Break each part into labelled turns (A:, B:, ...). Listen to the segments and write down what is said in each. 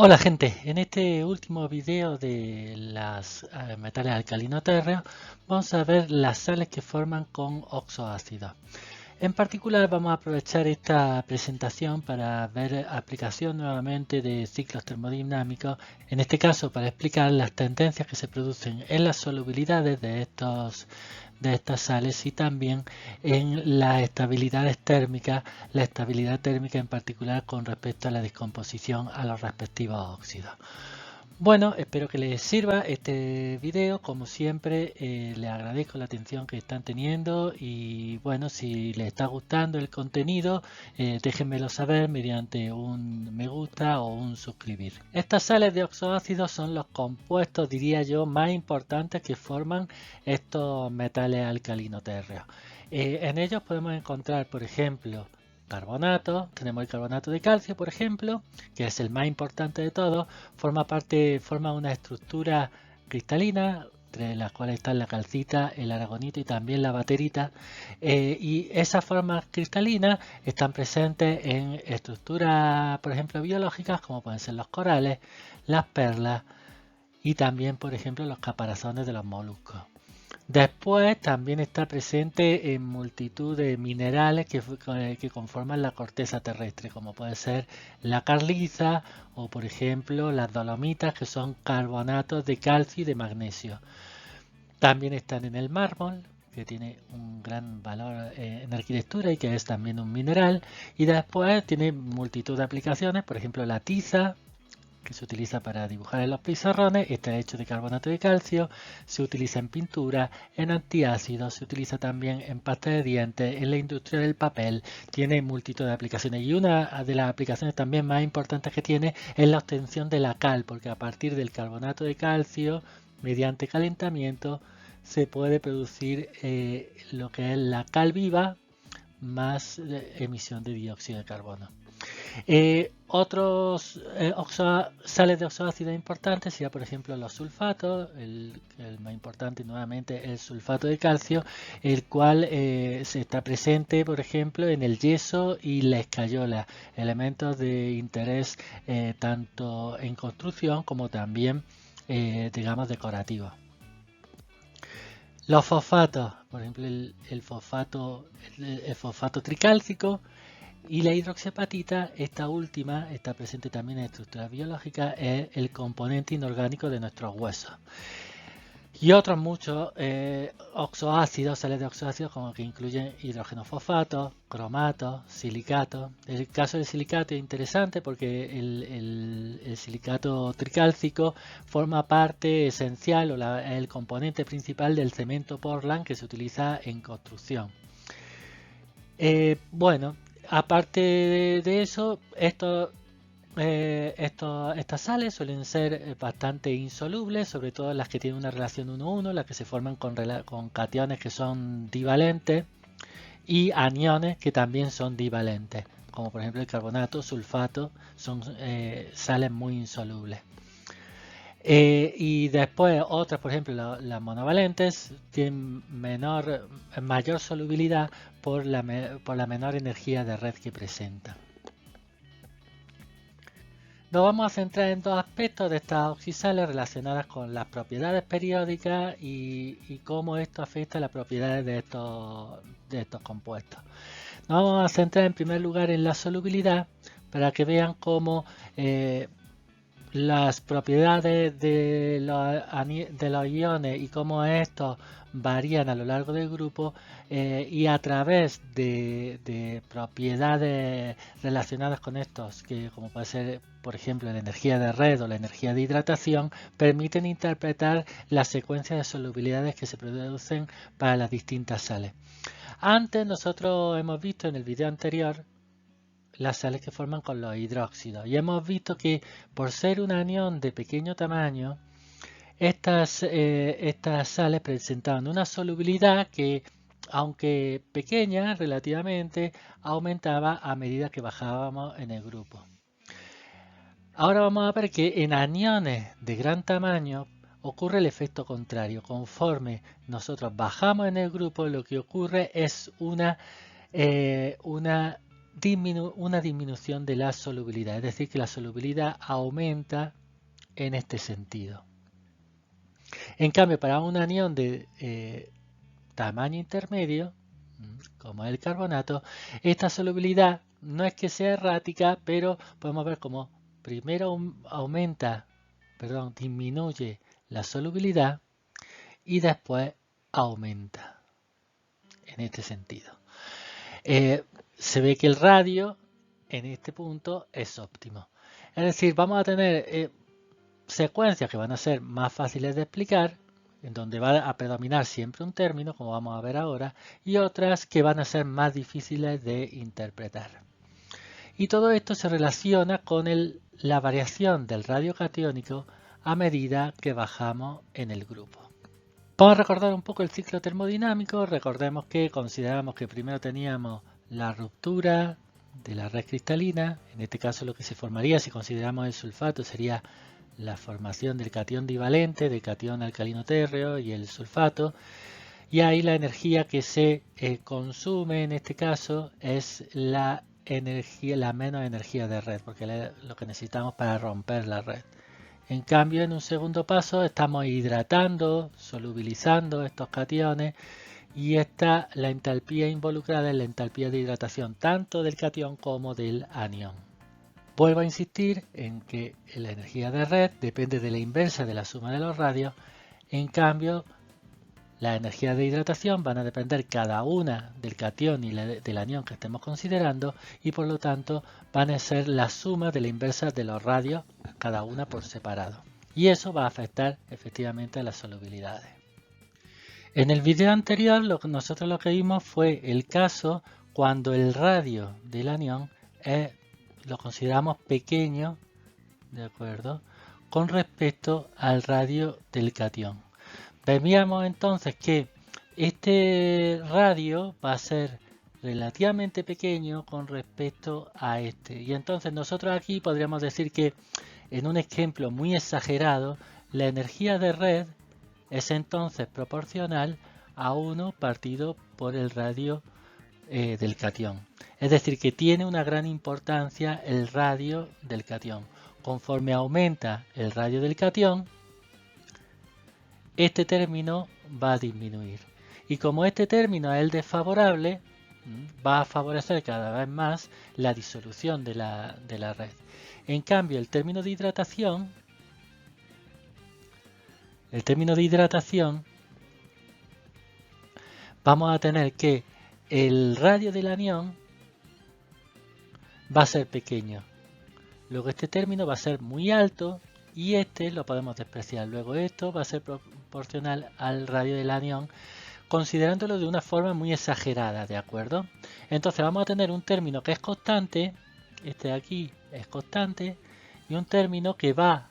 A: Hola gente, en este último video de las metales alcalinos térreos vamos a ver las sales que forman con oxoácidos. En particular vamos a aprovechar esta presentación para ver aplicación nuevamente de ciclos termodinámicos, en este caso para explicar las tendencias que se producen en las solubilidades de estas sales y también en las estabilidades térmicas, la estabilidad térmica en particular con respecto a la descomposición a los respectivos óxidos. Bueno, espero que les sirva este video. Como siempre, les agradezco la atención que están teniendo y bueno, si les está gustando el contenido, déjenmelo saber mediante un me gusta o un suscribir. Estas sales de oxoácidos son los compuestos, diría yo, más importantes que forman estos metales alcalino térreos. En ellos podemos encontrar, por ejemplo, carbonato. Tenemos el carbonato de calcio, por ejemplo, que es el más importante de todos. Forma una estructura cristalina, entre las cuales están la calcita, el aragonito y también la baterita. Y esas formas cristalinas están presentes en estructuras, por ejemplo, biológicas, como pueden ser los corales, las perlas y también, por ejemplo, los caparazones de los moluscos. Después también está presente en multitud de minerales que conforman la corteza terrestre, como puede ser la carliza o por ejemplo las dolomitas, que son carbonatos de calcio y de magnesio. También están en el mármol, que tiene un gran valor en arquitectura y que es también un mineral. Y después tiene multitud de aplicaciones, por ejemplo la tiza, que se utiliza para dibujar en los pizarrones, está hecho de carbonato de calcio, se utiliza en pintura, en antiácidos, se utiliza también en pasta de dientes, en la industria del papel, tiene multitud de aplicaciones y una de las aplicaciones también más importantes que tiene es la obtención de la cal, porque a partir del carbonato de calcio, mediante calentamiento, se puede producir lo que es la cal viva más emisión de dióxido de carbono. Otros sales de oxoácidos importantes sería por ejemplo los sulfatos, el más importante nuevamente el sulfato de calcio, el cual se está presente por ejemplo en el yeso y la escayola, elementos de interés tanto en construcción como también digamos decorativos. Los fosfatos, por ejemplo el fosfato tricálcico, y la hidroxiapatita, esta última, está presente también en estructuras biológicas, es el componente inorgánico de nuestros huesos. Y otros muchos oxoácidos, sales de oxoácidos, como que incluyen hidrógeno fosfato, cromato, silicato. El caso del silicato es interesante porque el silicato tricálcico forma parte esencial o el componente principal del cemento Portland que se utiliza en construcción. Bueno, aparte de eso, estas sales suelen ser bastante insolubles, sobre todo las que tienen una relación 1-1, las que se forman con cationes que son divalentes y aniones que también son divalentes, como por ejemplo el carbonato, sulfato, son sales muy insolubles. Y después otras, por ejemplo, las monovalentes tienen mayor solubilidad por la menor energía de red que presentan. Nos vamos a centrar en dos aspectos de estas oxisales relacionadas con las propiedades periódicas y cómo esto afecta las propiedades de estos compuestos. Nos vamos a centrar en primer lugar en la solubilidad para que vean cómo las propiedades de los iones y cómo estos varían a lo largo del grupo y a través de propiedades relacionadas con estos, que como puede ser por ejemplo la energía de red o la energía de hidratación, permiten interpretar las secuencias de solubilidades que se producen para las distintas sales. Antes nosotros hemos visto en el video anterior las sales que forman con los hidróxidos y hemos visto que por ser un anión de pequeño tamaño, estas sales presentaban una solubilidad que, aunque pequeña relativamente, aumentaba a medida que bajábamos en el grupo. Ahora vamos a ver que en aniones de gran tamaño ocurre el efecto contrario. Conforme nosotros bajamos en el grupo, lo que ocurre es una una disminución de la solubilidad, es decir, que la solubilidad aumenta en este sentido. En cambio, para un anión de tamaño intermedio, como el carbonato, esta solubilidad no es que sea errática, pero podemos ver cómo primero disminuye la solubilidad y después aumenta en este sentido. Se ve que el radio en este punto es óptimo. Es decir, vamos a tener secuencias que van a ser más fáciles de explicar, en donde va a predominar siempre un término, como vamos a ver ahora, y otras que van a ser más difíciles de interpretar. Y todo esto se relaciona con la variación del radio catiónico a medida que bajamos en el grupo. Vamos a recordar un poco el ciclo termodinámico. Recordemos que consideramos que primero teníamos la ruptura de la red cristalina. En este caso lo que se formaría, si consideramos el sulfato, sería la formación del catión divalente, del catión alcalino térreo y el sulfato. Y ahí la energía que se consume en este caso es la menos energía de red, porque es lo que necesitamos para romper la red. En cambio, en un segundo paso estamos hidratando, solubilizando estos cationes y esta la entalpía involucrada en la entalpía de hidratación tanto del catión como del anión. Vuelvo a insistir en que la energía de red depende de la inversa de la suma de los radios. En cambio, las energías de hidratación van a depender cada una del catión y del anión que estemos considerando y por lo tanto van a ser la suma de la inversa de los radios, cada una por separado. Y eso va a afectar efectivamente a las solubilidades. En el video anterior nosotros lo que vimos fue el caso cuando el radio del anión lo consideramos pequeño, ¿de acuerdo?, con respecto al radio del catión. Veíamos entonces que este radio va a ser relativamente pequeño con respecto a este. Y entonces nosotros aquí podríamos decir que en un ejemplo muy exagerado, la energía de red es entonces proporcional a 1 partido por el radio del catión. Es decir, que tiene una gran importancia el radio del catión. Conforme aumenta el radio del catión, este término va a disminuir. Y como este término es el desfavorable, va a favorecer cada vez más la disolución de la red. En cambio, el término de hidratación, vamos a tener que el radio del anión va a ser pequeño. Luego este término va a ser muy alto y este lo podemos despreciar. Luego esto va a ser proporcional al radio del anión, considerándolo de una forma muy exagerada, ¿de acuerdo? Entonces vamos a tener un término que es constante, este de aquí es constante, y un término que va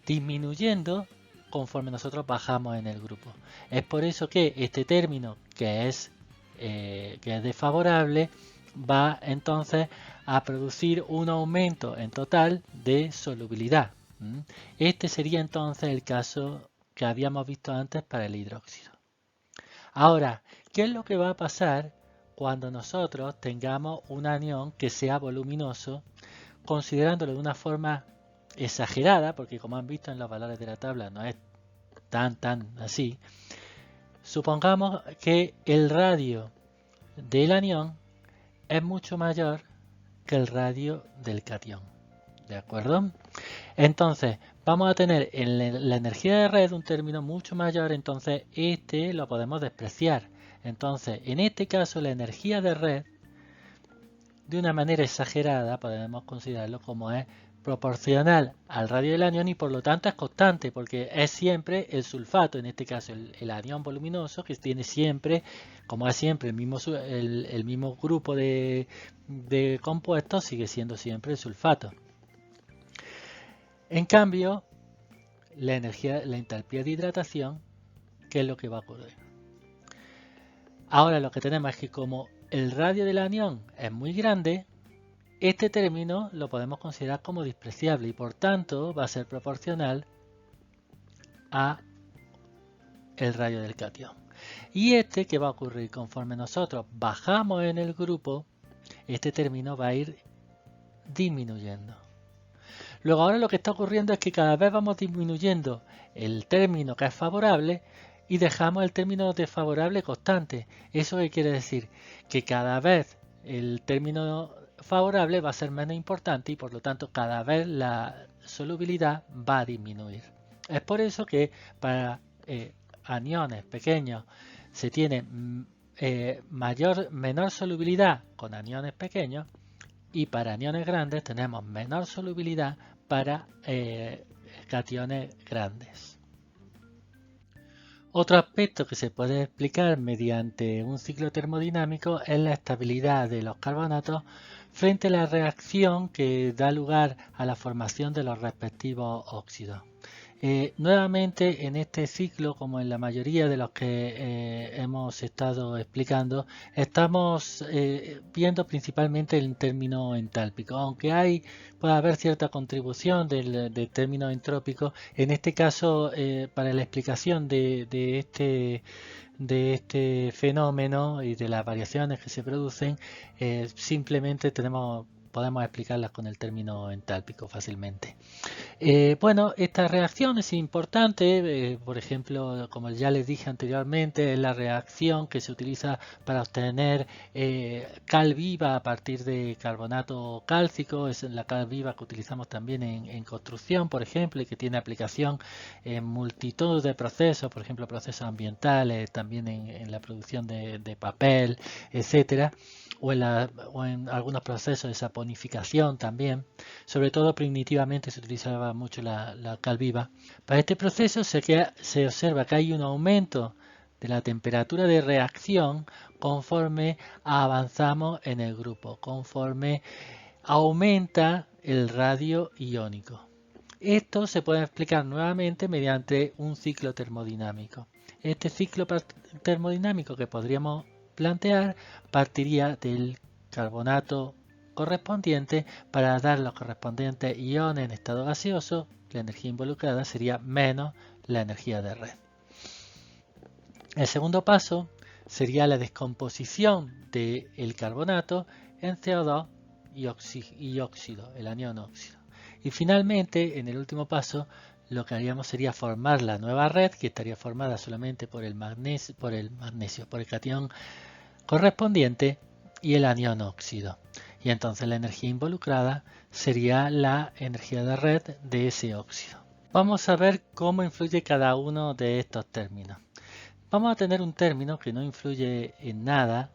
A: disminuyendo conforme nosotros bajamos en el grupo. Es por eso que este término que es desfavorable va entonces a producir un aumento en total de solubilidad. Este sería entonces el caso que habíamos visto antes para el hidróxido. Ahora, ¿qué es lo que va a pasar cuando nosotros tengamos un anión que sea voluminoso, considerándolo de una forma exagerada, porque como han visto en los valores de la tabla no es tan así? Supongamos que el radio del anión es mucho mayor que el radio del catión, ¿de acuerdo? Entonces vamos a tener en la energía de red un término mucho mayor, entonces este lo podemos despreciar. Entonces en este caso la energía de red, de una manera exagerada, podemos considerarlo como es proporcional al radio del anión y por lo tanto es constante porque es siempre el sulfato, en este caso el anión voluminoso, que tiene siempre, como es siempre el mismo grupo de compuestos, sigue siendo siempre el sulfato. En cambio, la entalpía de hidratación, ¿qué es lo que va a ocurrir? Ahora lo que tenemos es que como el radio del anión es muy grande, este término lo podemos considerar como despreciable y por tanto va a ser proporcional a el radio del catión. Y ¿qué va a ocurrir? Conforme nosotros bajamos en el grupo, este término va a ir disminuyendo. Luego ahora lo que está ocurriendo es que cada vez vamos disminuyendo el término que es favorable y dejamos el término desfavorable constante. ¿Eso qué quiere decir? Que cada vez el término favorable va a ser menos importante y por lo tanto cada vez la solubilidad va a disminuir. Es por eso que para aniones pequeños se tiene menor solubilidad con aniones pequeños y para aniones grandes tenemos menor solubilidad para cationes grandes. Otro aspecto que se puede explicar mediante un ciclo termodinámico es la estabilidad de los carbonatos frente a la reacción que da lugar a la formación de los respectivos óxidos. Nuevamente en este ciclo, como en la mayoría de los que hemos estado explicando, estamos viendo principalmente el término entálpico, aunque puede haber cierta contribución del término entrópico. En este caso, para la explicación de este fenómeno y de las variaciones que se producen, simplemente podemos explicarlas con el término entálpico fácilmente. Bueno, esta reacción es importante, por ejemplo, como ya les dije anteriormente, es la reacción que se utiliza para obtener cal viva a partir de carbonato cálcico. Es la cal viva que utilizamos también en construcción, por ejemplo, y que tiene aplicación en multitud de procesos, por ejemplo, procesos ambientales, también en la producción de papel, etcétera, o en algunos procesos de saponificación también. Sobre todo primitivamente se utilizaba mucho la cal viva. Para este proceso se observa que hay un aumento de la temperatura de reacción conforme avanzamos en el grupo, conforme aumenta el radio iónico. Esto se puede explicar nuevamente mediante un ciclo termodinámico. Este ciclo termodinámico que podríamos plantear partiría del carbonato correspondiente para dar los correspondientes iones en estado gaseoso. La energía involucrada sería menos la energía de red. El segundo paso sería la descomposición del carbonato en CO2 y óxido, el anión óxido. Y finalmente, en el último paso, lo que haríamos sería formar la nueva red, que estaría formada solamente por el catión correspondiente y el anión óxido. Y entonces la energía involucrada sería la energía de red de ese óxido. Vamos a ver cómo influye cada uno de estos términos. Vamos a tener un término que no influye en nada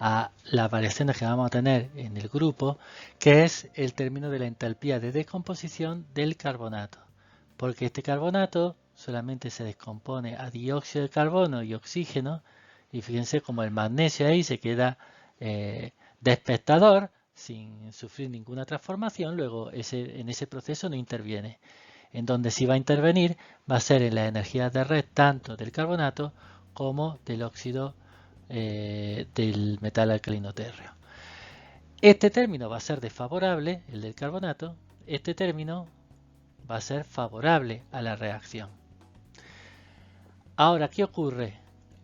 A: a las variaciones que vamos a tener en el grupo, que es el término de la entalpía de descomposición del carbonato. Porque este carbonato solamente se descompone a dióxido de carbono y oxígeno, y fíjense como el magnesio ahí se queda de espectador sin sufrir ninguna transformación. Luego en ese proceso no interviene. En donde sí va a intervenir va a ser en la energía de red tanto del carbonato como del óxido del metal alcalino térreo. Este término va a ser desfavorable, el del carbonato. Este término va a ser favorable a la reacción. Ahora, ¿qué ocurre?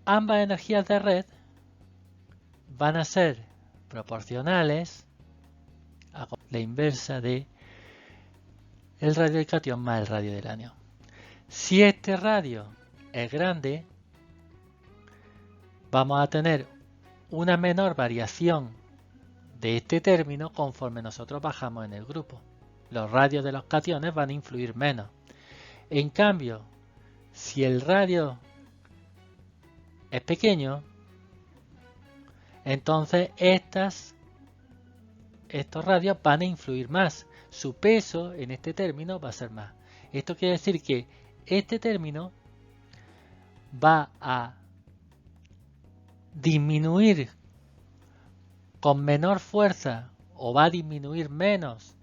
A: Ambas energías de red van a ser proporcionales a la inversa de el radio del catión más el radio del anión. Si este radio es grande, vamos a tener una menor variación de este término conforme nosotros bajamos en el grupo. Los radios de los cationes van a influir menos. En cambio, si el radio es pequeño, entonces estos radios van a influir más. Su peso en este término va a ser más. Esto quiere decir que este término va a disminuir con menor fuerza o va a disminuir menos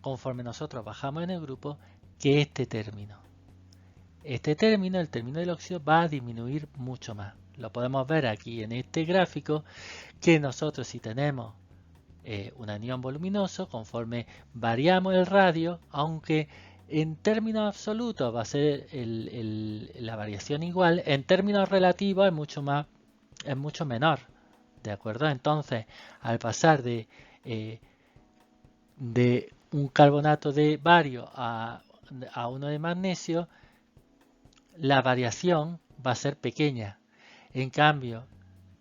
A: conforme nosotros bajamos en el grupo que este término. Este término, el término del óxido, va a disminuir mucho más. Lo podemos ver aquí en este gráfico, que nosotros si tenemos un anión voluminoso, conforme variamos el radio, aunque en términos absolutos va a ser la variación igual, en términos relativos es mucho menor. ¿De acuerdo? Entonces, al pasar de un carbonato de bario a uno de magnesio, la variación va a ser pequeña. En cambio,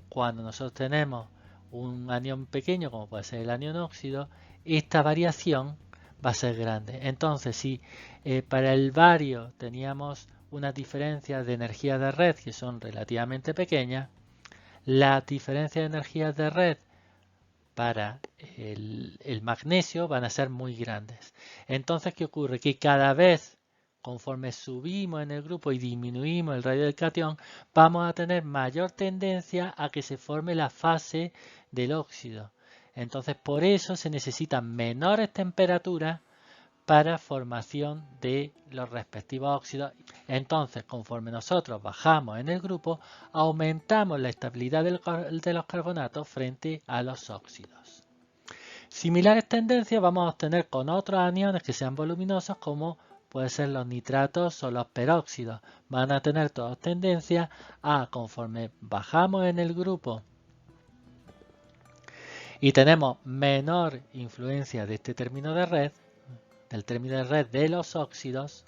A: cuando nosotros tenemos un anión pequeño, como puede ser el anión óxido, esta variación va a ser grande. Entonces, si para el bario teníamos unas diferencias de energía de red que son relativamente pequeñas, las diferencias de energía de red para el magnesio van a ser muy grandes. Entonces, ¿qué ocurre? Que cada vez, conforme subimos en el grupo y disminuimos el radio del catión, vamos a tener mayor tendencia a que se forme la fase del óxido. Entonces, por eso se necesitan menores temperaturas para formación de los respectivos óxidos. Entonces, conforme nosotros bajamos en el grupo, aumentamos la estabilidad de los carbonatos frente a los óxidos. Similares tendencias vamos a obtener con otros aniones que sean voluminosos, como pueden ser los nitratos o los peróxidos. Van a tener todas tendencias a, conforme bajamos en el grupo y tenemos menor influencia de este término de red, del término de red de los óxidos,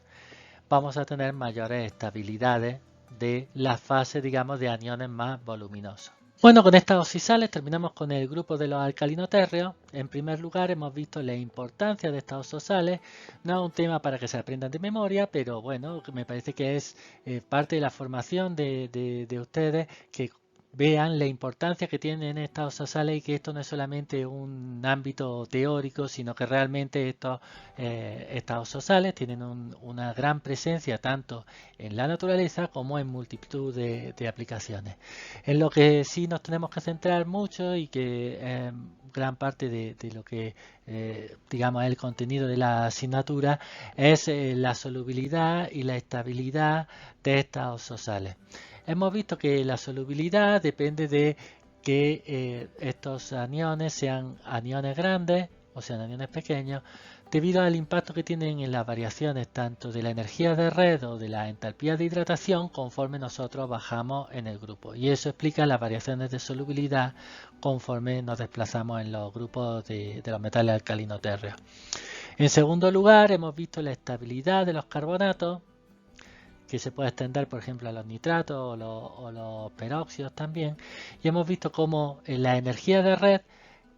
A: vamos a tener mayores estabilidades de la fase, digamos, de aniones más voluminosos. Bueno, con estas oxisales terminamos con el grupo de los alcalinotérreos. En primer lugar, hemos visto la importancia de estas oxisales. No es un tema para que se aprendan de memoria, pero bueno, me parece que es parte de la formación de ustedes, que vean la importancia que tienen estas oxisales y que esto no es solamente un ámbito teórico, sino que realmente estas oxisales tienen una gran presencia tanto en la naturaleza como en multitud de aplicaciones. En lo que sí nos tenemos que centrar mucho y que gran parte de lo que digamos el contenido de la asignatura es la solubilidad y la estabilidad de estas oxisales. Hemos visto que la solubilidad depende de que estos aniones sean aniones grandes o sean aniones pequeños, debido al impacto que tienen en las variaciones tanto de la energía de red o de la entalpía de hidratación conforme nosotros bajamos en el grupo. Y eso explica las variaciones de solubilidad conforme nos desplazamos en los grupos de los metales alcalinotérreos. En segundo lugar, hemos visto la estabilidad de los carbonatos, que se puede extender, por ejemplo, a los nitratos o los peróxidos también. Y hemos visto cómo la energía de red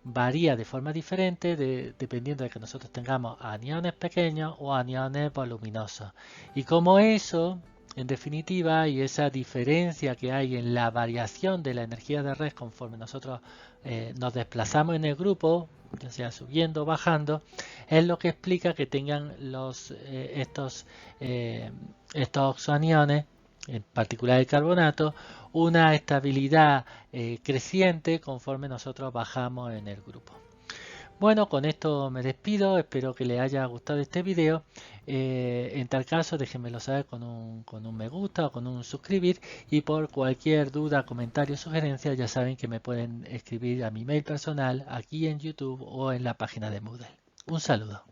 A: varía de forma diferente dependiendo de que nosotros tengamos aniones pequeños o aniones voluminosos. Y como eso, en definitiva, y esa diferencia que hay en la variación de la energía de red conforme nosotros nos desplazamos en el grupo, ya sea subiendo o bajando, es lo que explica que tengan estos oxoaniones, en particular el carbonato, una estabilidad creciente conforme nosotros bajamos en el grupo. Bueno, con esto me despido, espero que les haya gustado este video. En tal caso, déjenmelo saber con un me gusta o con un suscribir, y por cualquier duda, comentario o sugerencia ya saben que me pueden escribir a mi mail personal aquí en YouTube o en la página de Moodle. Un saludo.